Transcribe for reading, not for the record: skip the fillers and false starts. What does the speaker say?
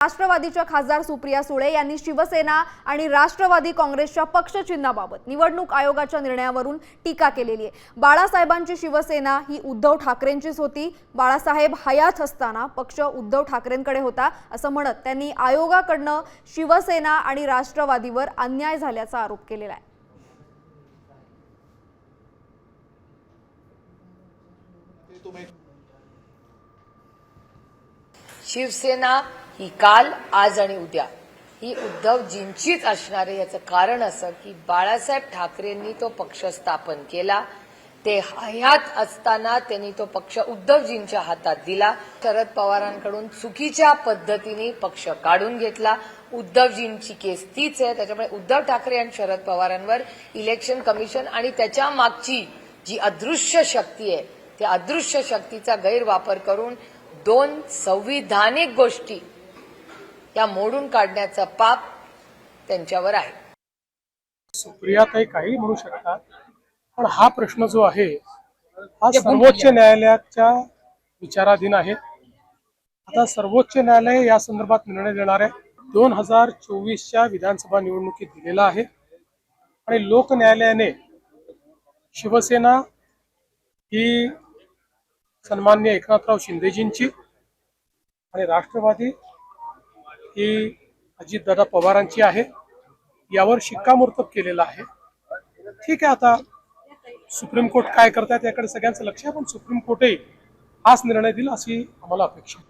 राष्ट्रवादीच्या खासदार सुप्रिया सुळे यांनी शिवसेना आणि राष्ट्रवादी काँग्रेसच्या पक्षचिन्हाबाबत निवडणूक आयोगाच्या निर्णयावरून टीका केलेली आहे। बाळासाहेबांची शिवसेना ही उद्धव ठाकरेंचीच होती। बाळासाहेब हयात असताना पक्ष उद्धव ठाकरेंकडे होता असं म्हणत त्यांनी आयोगाकडनं शिवसेना आणि राष्ट्रवादीवर अन्याय झाल्याचा आरोप केलेला आहे। शिवसेना ही काल, आज आणि उद्या ही उद्धवजींचीच असणार आहे। याचं कारण असं की बाळासाहेब ठाकरेंनी तो पक्ष स्थापन केला, ते हयात असताना त्यांनी तो पक्ष उद्धवजींच्या हातात दिला। शरद पवारांकडून चुकीच्या पद्धतीने पक्ष काढून घेतला। उद्धवजींची केस तीच आहे, त्याच्यामुळे उद्धव ठाकरे आणि शरद पवारांवर इलेक्शन कमिशन आणि त्याच्या मागची जी अदृश्य शक्ती आहे त्या अदृश्य शक्तीचा गैरवापर करून दोन संविधानिक गोष्टी या मोडून काढण्याचा पाप त्यांच्यावर आहे। सुप्रियाताई काही म्हणू शकतात, पण हा प्रश्न जो आहे हा सर्वोच्च न्यायालयाच्या विचाराधीन आहे। आता सर्वोच्च न्यायालय या संदर्भात निर्णय देणार आहे। 2024च्या विधानसभा निवडणुकीत दिलेला आहे आणि लोक न्यायालयाने शिवसेना ही सन्माननीय एकनाथराव शिंदेजींची आणि राष्ट्रवादी ही अजितदादा पवारांची आहे, यावर शिक्कामोर्तब केलेला आहे। ठीक आहे, आता सुप्रीम कोर्ट काय करतात याकडे सगळ्यांचं लक्ष आहे, पण सुप्रीम कोर्टही हाच निर्णय दिला अशी आम्हाला अपेक्षा आहे।